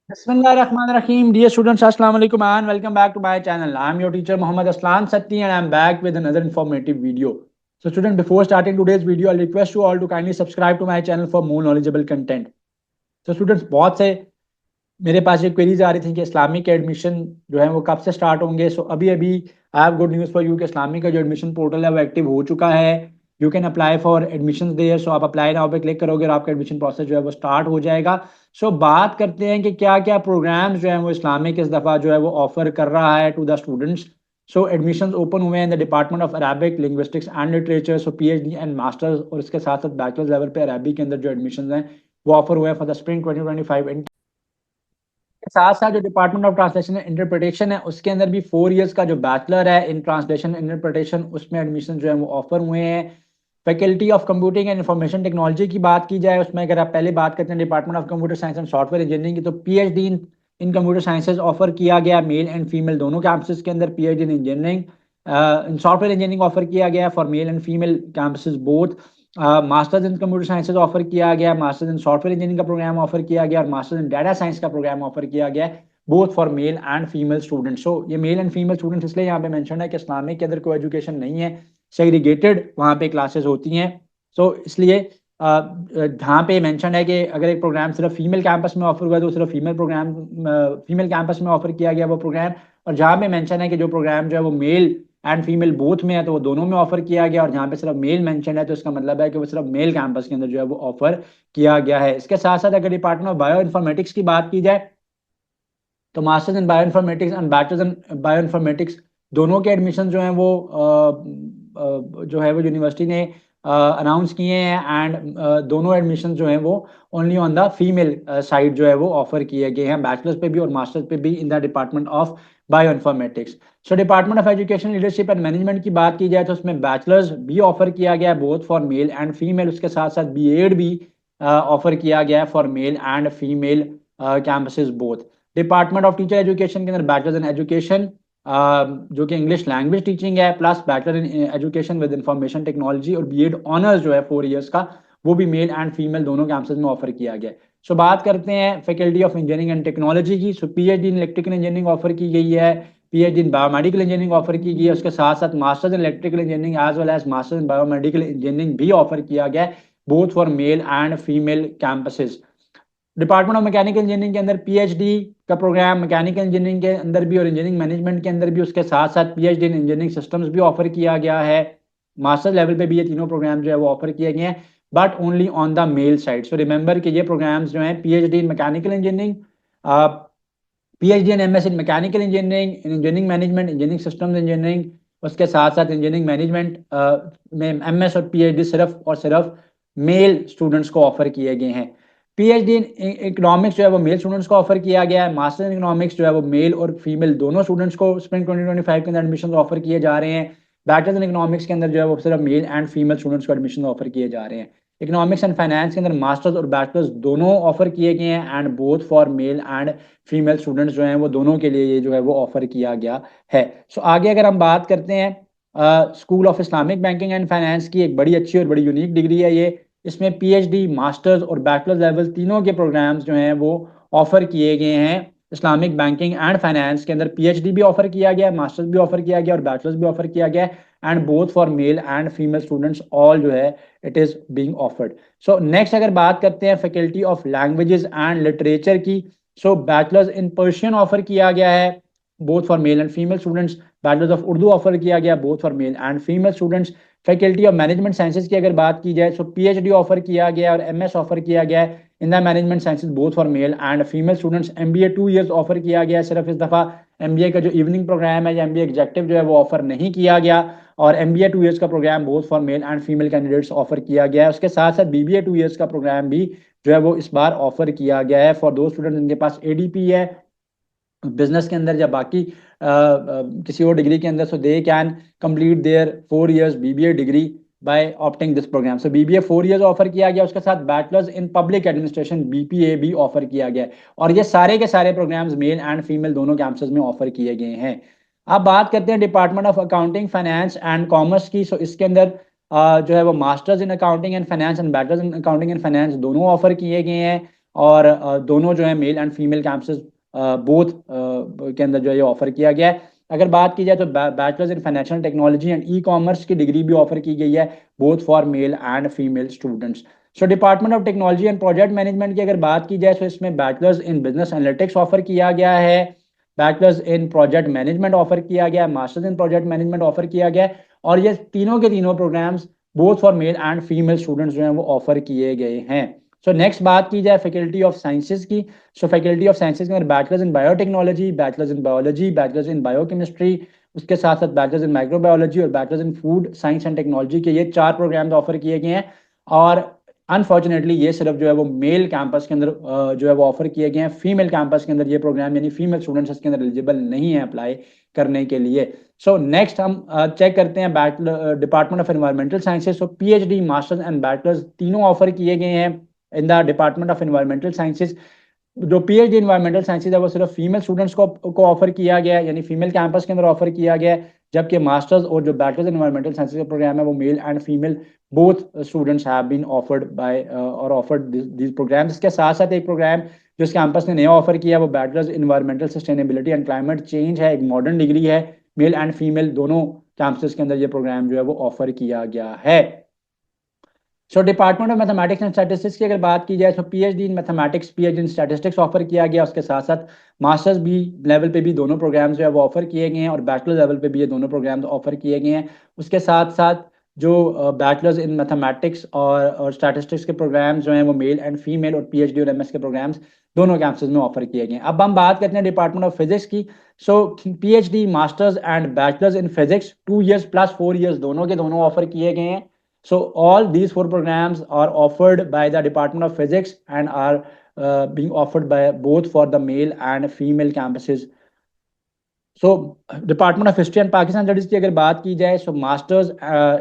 Bismillahirrahmanirrahim. Dear students, Assalamu alaikum and welcome back to my channel. I am your teacher Muhammad Aslan Satti and I am back with another informative video. So student, before starting today's video, I'll request you all to kindly subscribe to my channel for more knowledgeable content. So students, बहुत से मेरे पास ये queries आ रही थी कि Islamic admission जो है वो कब से स्टार्ट होंगे। सो अभी अभी I have good news for you कि इस्लामिक का जो एडमिशन पोर्टल है वो एक्टिव हो चुका है। You can apply for admission there. So आप अप्लाई नाउ पे क्लिक करोगे और आपका एडमिशन प्रोसेस जो है वो स्टार्ट हो जाएगा। सो बात करते हैं कि क्या क्या प्रोग्राम्स जो है वो इस्लामिक इस दफ़ा जो है वो ऑफर कर रहा है to the students. So admissions open हुए हैं in the department of Arabic linguistics and literature. So PhD and masters और इसके साथ साथ बैचलर्स लेवल पे अरबी के अंदर जो एडमिशन हैं वो ऑफर हुए हैं फॉर द स्प्रिंग 2025। साथ साथ जो department of translation and interpretation है उसके अंदर भी 4 इयर्स का जो बैचलर है इन ट्रांसलेशन इंटरप्रिटेशन उसमें एडमिशन जो है वो ऑफर हुए हैं। Faculty of computing and information technology की बात की जाए उसमें अगर आप पहले बात करते हैं department of computer science and software engineering की तो पीएचडी इन कंप्यूटर साइंसेज ऑफर किया गया मेल एंड फीमेल दोनों कैंपसेस के अंदर। PhD in engineering in software engineering offer किया गया for male and female campuses both. Masters in computer sciences offer किया गया, मास्टर्स इन सॉफ्टवेयर इंजीनियरिंग का प्रोग्राम ऑफर किया गया और मास्टर्स इन डाटा साइंस का प्रोग्राम ऑफर किया गया both for male and female students. So ये मेल एंड फीमेल स्टूडेंट्स इसलिए यहाँ पे मेंशन है कि इस्लामिक के अंदर कोई एजुकेशन नहीं है, सेग्रीगेटेड वहाँ पे क्लासेस होती हैं। सो इसलिए जहाँ पे मेंशन है कि अगर एक प्रोग्राम सिर्फ फीमेल कैंपस में ऑफर हुआ तो सिर्फ फीमेल कैंपस में ऑफर किया गया वो प्रोग्राम, और जहाँ पे मेंशन है कि जो प्रोग्राम जो है वो मेल एंड फीमेल बोथ में है तो वो दोनों में ऑफर किया गया, और जहाँ पे सिर्फ मेल मेंशन है तो इसका मतलब है कि वो सिर्फ मेल कैंपस के अंदर जो है वो ऑफर किया गया है। इसके साथ साथ अगर डिपार्टमेंट ऑफ बायो इन्फॉर्मेटिक्स की बात की जाए तो masters in bio informatics and bachelors in bio informatics दोनों के एडमिशन जो हैं वो जो है वो यूनिवर्सिटी ने अनाउंस किए हैं एंड दोनों एडमिशन जो हैं वो only on the female side जो है वो ऑफर किए गए हैं, बैचलर्स पे भी और मास्टर्स पे भी इन the department of bio informatics. So department of education leadership and management की बात की जाए तो उसमें बैचलर्स भी ऑफर किया गया है both for male and female, उसके साथ साथ बीएड भी ऑफर किया गया है for male and female campuses both. Department of teacher education के अंदर बैचलर्स इन एजुकेशन जो कि इंग्लिश लैंग्वेज टीचिंग है plus bachelor in education with information technology और बीएड ऑनर्स जो है 4 इयर्स का वो भी मेल एंड फीमेल दोनों कैंपसेस में ऑफर किया गया है। सो बात करते हैं faculty of engineering and technology की। So PhD in electrical engineering offer की गई है, PhD in biomedical engineering offer की गई है, उसके साथ साथ masters in electrical engineering as well as masters in biomedical engineering भी ऑफर किया गया है both for male and female campuses. Department of mechanical engineering के अंदर पीएचडी का प्रोग्राम मैकेनिकल इंजीनियरिंग के अंदर भी और इंजीनियरिंग मैनेजमेंट के अंदर भी, उसके साथ साथ पीएचडी इन इंजीनियरिंग सिस्टम्स भी ऑफर किया गया है। मास्टर लेवल पे भी ये तीनों प्रोग्राम जो है वो ऑफर किए गए हैं but only on the male side. So remember कि ये प्रोग्राम्स जो हैं PhD in mechanical engineering, PhD in MS in mechanical engineering, in engineering management, engineering systems engineering, उसके साथ साथ इंजीनियरिंग मैनेजमेंट में एमएस और पीएचडी सिर्फ और सिर्फ मेल स्टूडेंट्स को ऑफर किए गए हैं। पीएचडी इन इकोनॉमिक्स जो है वो मेल स्टूडेंट्स को ऑफर किया गया है, मास्टर इन इकोनॉमिक्स जो है वो मेल और फीमेल दोनों स्टूडेंट्स को स्प्रिंग 2025 के अंदर एडमिशन ऑफर किए जा रहे हैं। बैचलर्स इन इकोनॉमिक्स के अंदर जो है वो सिर्फ मेल एंड फीमेल स्टूडेंट्स को एडमिशन ऑफर किए जा रहे हैं। इकोनॉमिक्स एंड फाइनेंस के अंदर मास्टर्स और बैचलर्स दोनों ऑफर किए गए हैं and both for male and female students जो हैं वो दोनों के लिए ये जो है वो ऑफर किया गया है। सो आगे अगर हम बात करते हैं school of Islamic banking and finance की, एक बड़ी अच्छी और बड़ी यूनिक डिग्री है ये। इसमें पीएचडी मास्टर्स और बैचलर्स लेवल तीनों के प्रोग्राम्स जो हैं वो ऑफर किए गए हैं। इस्लामिक बैंकिंग एंड फाइनेंस के अंदर पीएचडी भी ऑफर किया गया है, मास्टर्स भी ऑफर किया गया और बैचलर्स भी ऑफर किया गया है and both for male and female students all जो है it is being offered. So next अगर बात करते हैं faculty of languages and literature की, सो बैचलर्स इन पर्शियन ऑफर किया गया है both for male and female students, bachelors of Urdu offer किया गया both for male and female students. Faculty of management sciences की अगर बात की जाए तो पीएचडी ऑफर किया गया और एमएस ऑफर किया गया है in the management sciences both for male and female students. MBA 2 years offer किया गया, सिर्फ इस दफा एमबीए का जो इवनिंग प्रोग्राम है या एमबीए एग्जेक्टिव जो है वो ऑफर नहीं किया गया, और एमबीए 2 इयर्स का programme both for male and female candidates offer किया गया है। उसके साथ साथ बीबीए 2 इयर्स का प्रोग्राम भी जो है वो इस बार ऑफर किया गया है फॉर दो स्टूडेंट जिनके पास एडीपी है बिजनेस के अंदर या बाकी किसी और डिग्री के अंदर, so they can complete their 4 years BBA degree by opting this program. So BBA 4 years offer किया गया, उसके साथ bachelors in public administration BPA भी ऑफर किया गया है, और ये सारे के सारे प्रोग्राम्स मेल एंड फीमेल दोनों कैंपसेस में ऑफर किए गए हैं। अब बात करते हैं department of accounting finance and commerce की। सो इसके अंदर जो है वो masters in accounting and finance and bachelors in accounting and finance दोनों ऑफर किए गए हैं। और दोनों जो है mail and female campuses both के अंदर जो है ये ऑफर किया गया है। अगर बात की जाए तो bachelors in financial technology and e commerce की डिग्री भी ऑफर की गई है both for male and female students. So department of technology and project management की अगर बात की जाए तो इसमें bachelors in business analytics offer किया गया है, bachelors in project management offer किया गया है, masters in project management offer किया गया है, और ये तीनों के तीनों programmes both for male and female students जो हैं वो ऑफर किए गए हैं। सो नेक्स्ट बात की जाए फैकल्टी ऑफ साइंसेज की। सो फैकल्टी ऑफ साइंसेज के अंदर bachelors in biotechnology, bachelors in biology, bachelors in biochemistry, उसके साथ साथ बैचलर्स इन माइक्रोबायोलॉजी और bachelors in food science and technology के ये 4 प्रोग्राम्स ऑफर किए गए हैं। और अनफॉर्चुनेटली ये सिर्फ जो है वो मेल कैंपस के अंदर जो है वो ऑफर किए गए हैं, फीमेल कैंपस के अंदर ये प्रोग्राम यानी फीमेल स्टूडेंट्स इसके अंदर एलिजिबल नहीं है अप्लाई करने के लिए। सो नेक्स्ट हम चेक करते हैं department of environmental sciences. So PhD, masters and bachelors तीनों ऑफर किए गए हैं in the department of environmental sciences. जो पीएचडी इन्वायरमेंटल साइंसेज है वो सिर्फ फीमेल स्टूडेंट्स को ऑफर किया गया है, यानी फीमेल कैंपस के अंदर ऑफर किया गया है, जबकि मास्टर्स और जो बैचलर्स इन्वायरमेंटल साइंसेज का प्रोग्राम है वो male and female both students have been offered by और ऑफर्ड दिस प्रोग्राम्स। इसके साथ साथ एक प्रोग्राम जो इस कैंपस ने नया ऑफर किया है वो bachelors environmental sustainability and climate change है, एक मॉडर्न डिग्री है, मेल एंड फीमेल दोनों कैंपसेस के अंदर ये प्रोग्राम जो है वो ऑफर किया गया है। So department of mathematics and statistics की अगर बात की जाए तो PhD in mathematics, PhD in statistics offer किया गया, उसके साथ साथ मास्टर्स भी लेवल पे भी दोनों प्रोग्राम्स जो है वो ऑफर किए गए हैं और बैचलर लेवल पे भी ये दोनों प्रोग्राम्स ऑफर किए गए हैं। उसके साथ साथ जो बैचलर्स इन मैथमेटिक्स और स्टैटिस्टिक्स के प्रोग्राम्स जो हैं वो मेल एंड फीमेल और पीएचडी और एमएस के प्रोग्राम्स दोनों कैंपसेस में ऑफर किए गए हैं। अब हम बात करते हैं डिपार्टमेंट ऑफ फिजिक्स की। So PhD, masters and bachelors in physics 2 years plus 4 years दोनों के दोनों ऑफर किए गए हैं। So all these 4 programs are offered by the Department of Physics and are being offered by both for the male and female campuses. So department of history and Pakistan studies की अगर बात की जाए सो masters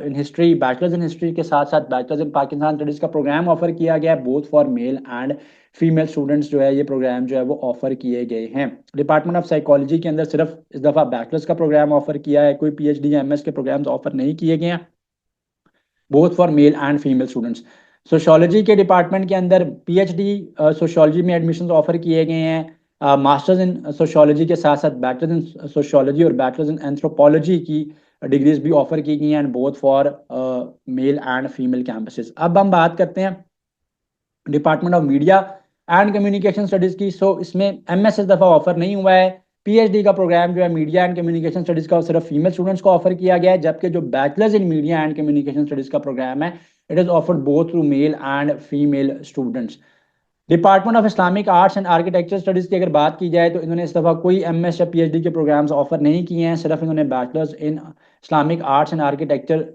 in history, bachelors in history के साथ साथ bachelors इन Pakistan studies का programme offer किया गया है both for male and female students जो है ये प्रोग्राम जो है वो ऑफर किए गए हैं। डिपार्टमेंट ऑफ साइकोलॉजी के अंदर सिर्फ इस दफ़ा बैचलर्स का प्रोग्राम ऑफर किया है, कोई पीएचडी या एमएस के प्रोग्राम्स ऑफर नहीं किए गए हैं both for male and female students. Sociology के डिपार्टमेंट के अंदर पीएचडी सोशोलॉजी में एडमिशन्स ऑफर किए गए हैं, मास्टर्स इन सोशोलॉजी के साथ साथ बैचलर्स इन सोशोलॉजी और बैचलर्स इन एंथ्रोपोलॉजी की डिग्रीज भी ऑफर की गई हैं and both for male and female campuses. अब हम बात करते हैं department of media and communication studies की। सो इसमें एमएस इस दफ़ा ऑफर नहीं हुआ है। पीएचडी का प्रोग्राम जो है मीडिया एंड कम्युनिकेशन स्टडीज का सिर्फ फीमेल स्टूडेंट्स को ऑफर किया गया है, जबकि जो bachelors in media and communication studies का प्रोग्राम है it is offered both through mail and female students. Department of Islamic arts and architecture studies की अगर बात की जाए तो इन्होंने इस दफ़ा कोई एमएस या पीएचडी के प्रोग्राम्स ऑफर नहीं किए हैं, सिर्फ इन्होंने bachelors in Islamic arts and architecture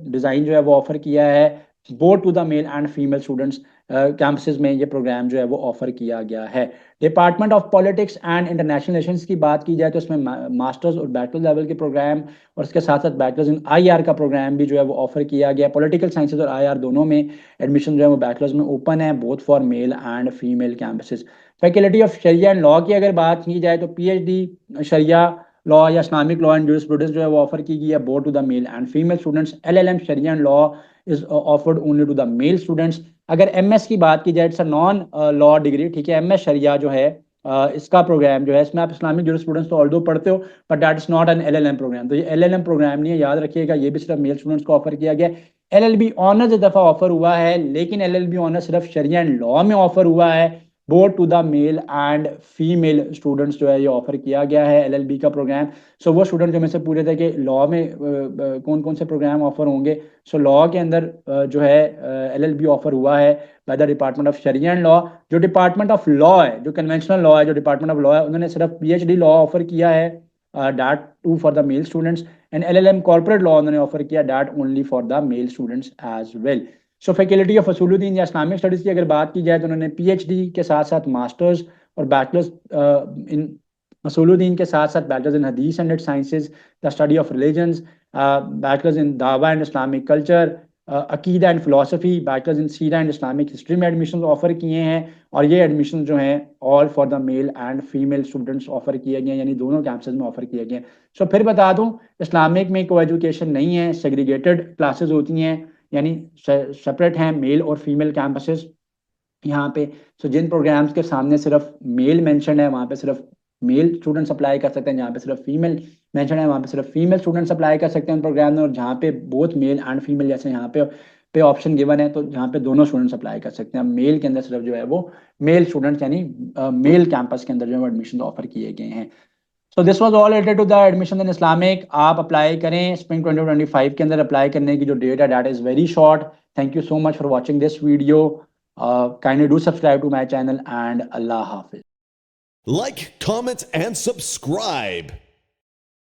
design जो है वो ऑफर किया है both to the male and female students campuses में ये प्रोग्राम जो है वो ऑफर किया गया है। Department of politics and international relations की बात की जाए तो इसमें मास्टर्स और बैचलर लेवल के प्रोग्राम और उसके साथ साथ बैचलर्स इन आईआर का प्रोग्राम भी जो है वो ऑफर किया गया। पॉलिटिकल साइंसेज और आईआर दोनों में एडमिशन जो है वो बैचलर्स में ओपन है both for male and female campuses. Faculty of Sharia and law की अगर बात की जाए तो पीएचडी शरिया लॉ या इस्लामिक लॉ एंड जूरिस्प्रूडेंस जो है वो ऑफर की गई है both to the male and female students. LLM Sharia and law is offered only to the male students. अगर एमएस की बात की जाए it's a non law degree, ठीक है, एमएस शरिया जो है इसका प्रोग्राम जो है इसमें आप इस्लामिक जूरिस्प्रूडेंस तो ऑल्दो पढ़ते हो but that is not an LLM programme. तो ये एलएलएम प्रोग्राम नहीं है, याद रखिएगा, ये भी सिर्फ मेल स्टूडेंट्स को ऑफर किया गया। एलएलबी ऑनर्स इस दफा ऑफर हुआ है, लेकिन एलएलबी ऑनर्स सिर्फ शरिया एंड लॉ में ऑफर हुआ है both to the male and female students जो है ये ऑफर किया गया है एलएलबी का प्रोग्राम। सो वो स्टूडेंट जो मेरे से पूछे थे कि लॉ में कौन कौन से प्रोग्राम ऑफर होंगे, सो लॉ के अंदर जो है एलएलबी ऑफर हुआ है by the department of Sharia and law. जो डिपार्टमेंट ऑफ लॉ है, जो कन्वेंशनल लॉ है, जो डिपार्टमेंट ऑफ लॉ है, उन्होंने सिर्फ पीएचडी लॉ ऑफर किया है that too for the male students and LLM corporate law उन्होंने ऑफर किया that only for the male students as well. So faculty of असूलुद्दीन या इस्लामिक स्टडीज़ की अगर बात की जाए तो उन्होंने पीएचडी के साथ साथ मास्टर्स और बैचलर्स इन असूलुद्दीन के साथ साथ बैचलर्स इन हदीस and sciences, the study of religions, bachelors in दावा एंड इस्लामिक कल्चर, अकीदा and philosophy, bachelors in Sira and Islamic history में एडमिशन ऑफर किए हैं और ये एडमिशन जो हैं all for the male and female students offer किए गए हैं, यानी दोनों कैंपसेस में ऑफर किए गए हैं। सो फिर बता दूं इस्लामिक में को एजुकेशन नहीं है, सेग्रीगेटेड क्लासेस होती हैं, यानी सेपरेट हैं मेल और फीमेल कैंपसेस। यहाँ पे। सो जिन प्रोग्राम्स के सामने सिर्फ मेल मेंशन है वहाँ पे सिर्फ मेल स्टूडेंट्स अप्लाई कर सकते हैं, जहाँ पे सिर्फ फीमेल मेंशन है वहाँ पे सिर्फ फीमेल स्टूडेंट्स अप्लाई कर सकते हैं उन प्रोग्राम में, और जहाँ पे बोथ मेल एंड फीमेल जैसे यहाँ पे ऑप्शन गिवन है तो जहाँ पे दोनों स्टूडेंट्स अप्लाई कर सकते हैं। मेल के अंदर सिर्फ जो है वो मेल स्टूडेंट्स यानी मेल कैंपस के अंदर जो है एडमिशन ऑफर किए गए हैं। So this was all related to the admission in Islamic. आप अप्लाई करें, स्प्रिंग 2025 के अंदर अप्लाई करने की जो डेट है that is very short. Thank you so much for watching this video. Kindly do subscribe to my channel and अल्लाह हाफिज। Like, comment, and subscribe.